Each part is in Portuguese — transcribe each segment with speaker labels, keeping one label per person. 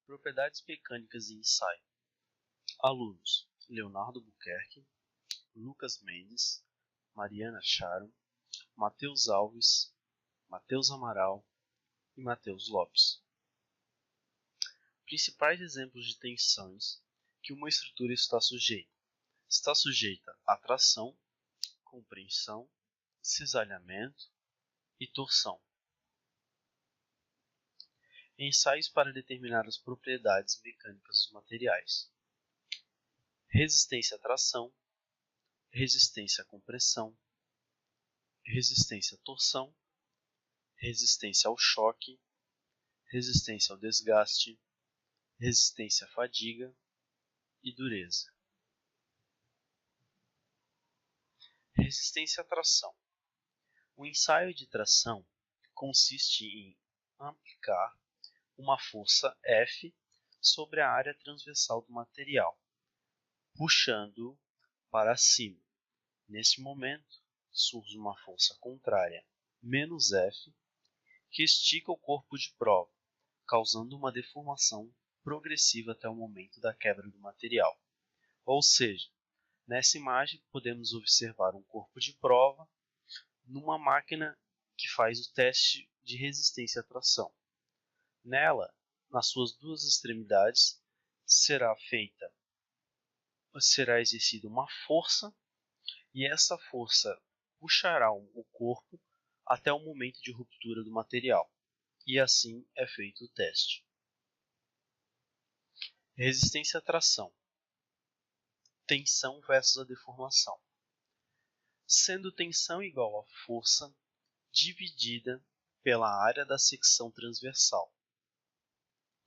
Speaker 1: Propriedades mecânicas e ensaio. Alunos: Leonardo Buquerque, Lucas Mendes, Mariana Charo, Matheus Alves, Matheus Amaral e Matheus Lopes. Principais exemplos de tensões que uma estrutura está sujeita. Está sujeita a tração, compreensão, cisalhamento e torção. Ensaios para determinar as propriedades mecânicas dos materiais. Resistência à tração, resistência à compressão, resistência à torção, resistência ao choque, resistência ao desgaste, resistência à fadiga e dureza. Resistência à tração. O ensaio de tração consiste em aplicar uma força F sobre a área transversal do material, puxando-o para cima. Nesse momento, surge uma força contrária, menos F, que estica o corpo de prova, causando uma deformação progressiva até o momento da quebra do material. Ou seja, nessa imagem podemos observar um corpo de prova numa máquina que faz o teste de resistência à tração. Nela, nas suas duas extremidades, será exercida uma força e essa força puxará o corpo até o momento de ruptura do material. E assim é feito o teste. Resistência à tração. Tensão versus a deformação. Sendo tensão igual a força dividida pela área da secção transversal.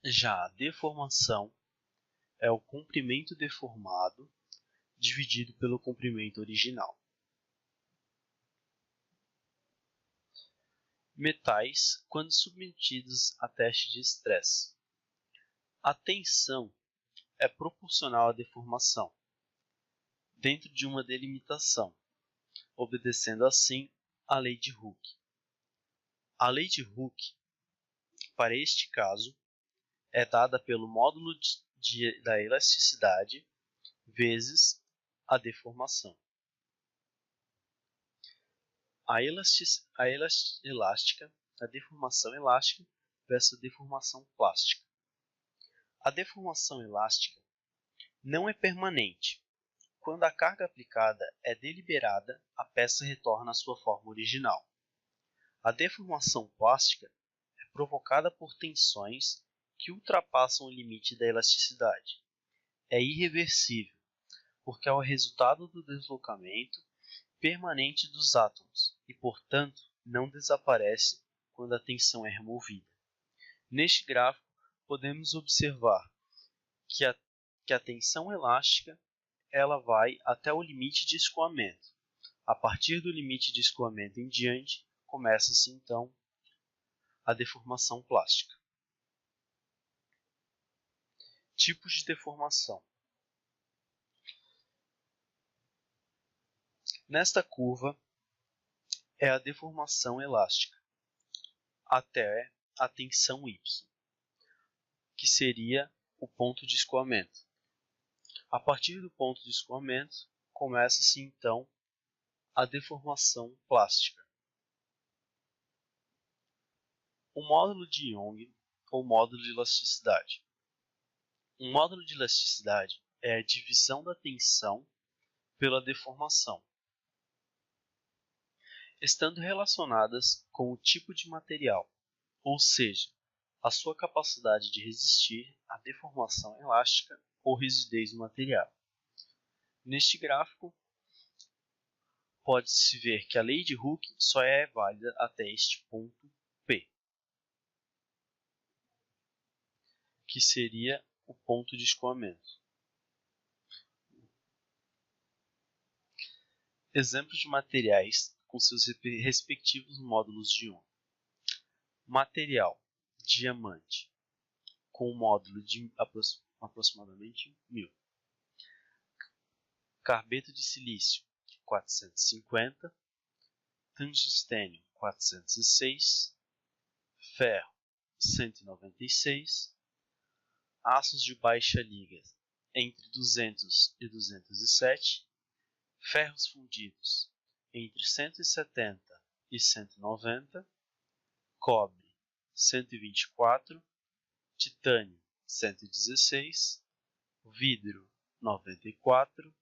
Speaker 1: Já a deformação é o comprimento deformado dividido pelo comprimento original. Metais quando submetidos a teste de estresse. A tensão é proporcional à deformação, dentro de uma delimitação, obedecendo assim à lei de Hooke. A lei de Hooke, para este caso, é dada pelo módulo da elasticidade vezes a deformação. A deformação elástica versus a deformação plástica. A deformação elástica não é permanente. Quando a carga aplicada é deliberada, a peça retorna à sua forma original. A deformação plástica é provocada por tensões que ultrapassam o limite da elasticidade. É irreversível, porque é o resultado do deslocamento permanente dos átomos e, portanto, não desaparece quando a tensão é removida. Neste gráfico, podemos observar que a tensão elástica ela vai até o limite de escoamento. A partir do limite de escoamento em diante, começa-se então a deformação plástica. Tipos de deformação. Nesta curva é a deformação elástica até a tensão Y, que seria o ponto de escoamento. A partir do ponto de escoamento, começa-se então a deformação plástica. O módulo de Young ou módulo de elasticidade. O módulo de elasticidade é a divisão da tensão pela deformação, estando relacionadas com o tipo de material, ou seja, a sua capacidade de resistir à deformação elástica ou rigidez do material. Neste gráfico, pode-se ver que a lei de Hooke só é válida até este ponto P, que seria o ponto de escoamento. Exemplos de materiais com seus respectivos módulos de Young. Material: diamante, com um módulo de aproximadamente 1000. Carbeto de silício, 450. Tungstênio, 406. Ferro, 196. aços de baixa liga entre 200 e 207, ferros fundidos entre 170 e 190, cobre 124, titânio 116, vidro 94,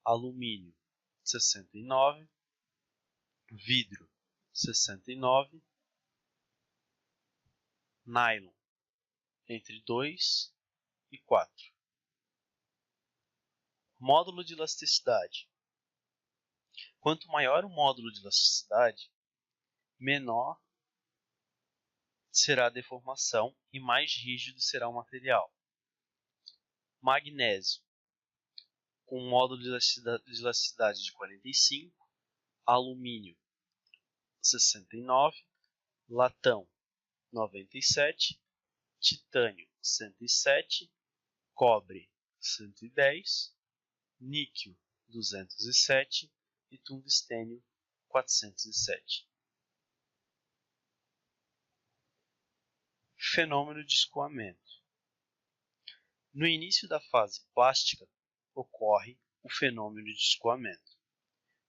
Speaker 1: alumínio 69, vidro 69, nylon entre 2 e 4. Módulo de elasticidade. Quanto maior o módulo de elasticidade, menor será a deformação e mais rígido será o material. Magnésio, com um módulo de elasticidade de 45, alumínio 69, latão 97, titânio 107, cobre 110, níquel 207 e tungstênio 407. Fenômeno de escoamento. No início da fase plástica, ocorre o fenômeno de escoamento.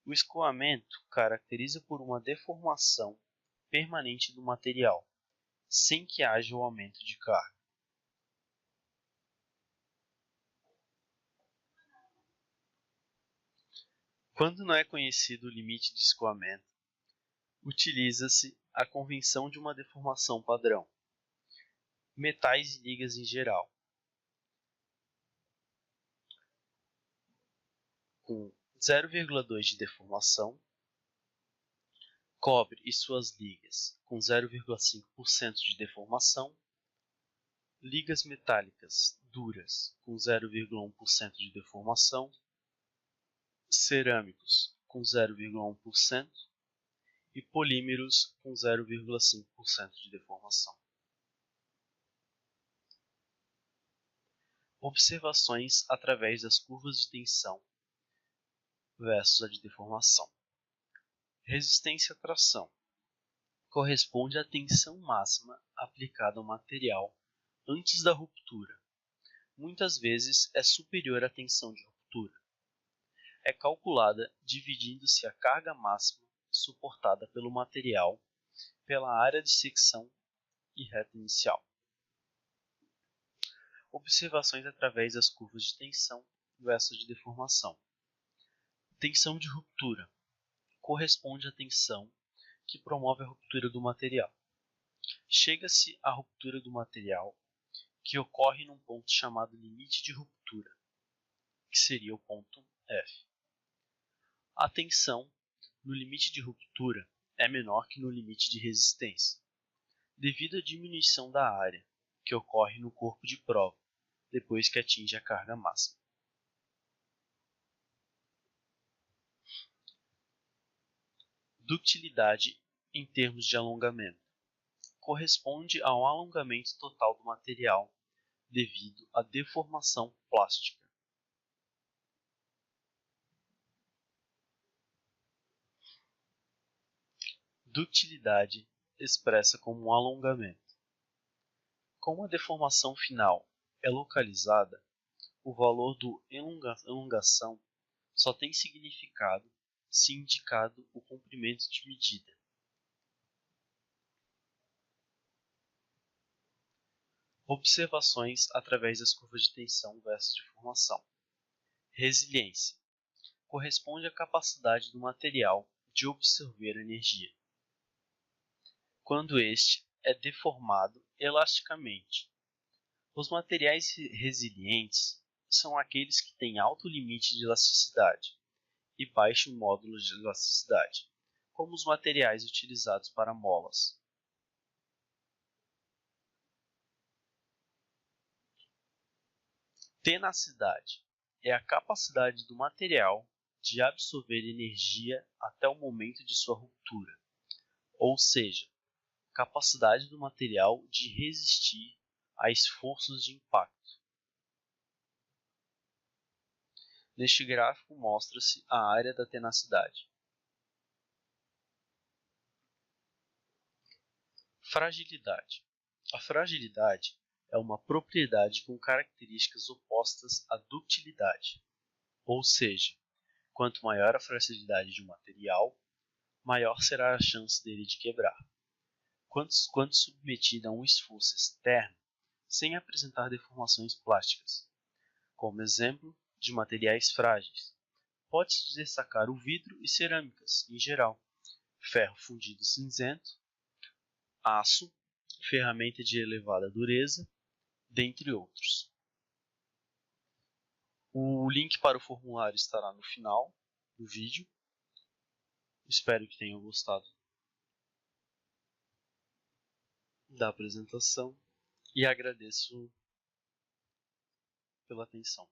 Speaker 1: O escoamento caracteriza por uma deformação permanente do material, sem que haja o aumento de carga. Quando não é conhecido o limite de escoamento, utiliza-se a convenção de uma deformação padrão. Metais e ligas em geral, com 0,2 de deformação, cobre e suas ligas com 0,5% de deformação, ligas metálicas duras com 0,1% de deformação, cerâmicos com 0,1% e polímeros com 0,5% de deformação. Observações através das curvas de tensão versus a de deformação. Resistência à tração corresponde à tensão máxima aplicada ao material antes da ruptura. Muitas vezes é superior à tensão de ruptura. É calculada dividindo-se a carga máxima suportada pelo material pela área de secção e reta inicial. Observações através das curvas de tensão versus de deformação. Tensão de ruptura corresponde à tensão que promove a ruptura do material. Chega-se à ruptura do material que ocorre num ponto chamado limite de ruptura, que seria o ponto F. A tensão no limite de ruptura é menor que no limite de resistência, devido à diminuição da área, que ocorre no corpo de prova, depois que atinge a carga máxima. Ductilidade em termos de alongamento. Corresponde ao alongamento total do material devido à deformação plástica. Ductilidade expressa como um alongamento. Como a deformação final é localizada, o valor do elongação só tem significado se indicado o comprimento de medida. Observações através das curvas de tensão versus de formação. Resiliência corresponde à capacidade do material de absorver energia, quando este é deformado elasticamente. Os materiais resilientes são aqueles que têm alto limite de elasticidade e baixo módulo de elasticidade, como os materiais utilizados para molas. Tenacidade é a capacidade do material de absorver energia até o momento de sua ruptura, ou seja, capacidade do material de resistir a esforços de impacto. Neste gráfico mostra-se a área da tenacidade. Fragilidade. A fragilidade é uma propriedade com características opostas à ductilidade, ou seja, quanto maior a fragilidade de um material, maior será a chance dele de quebrar. Quando submetido a um esforço externo, sem apresentar deformações plásticas. Como exemplo de materiais frágeis, pode-se destacar o vidro e cerâmicas, em geral, ferro fundido cinzento, aço, ferramenta de elevada dureza, dentre outros. O link para o formulário estará no final do vídeo. Espero que tenham gostado da apresentação e agradeço pela atenção.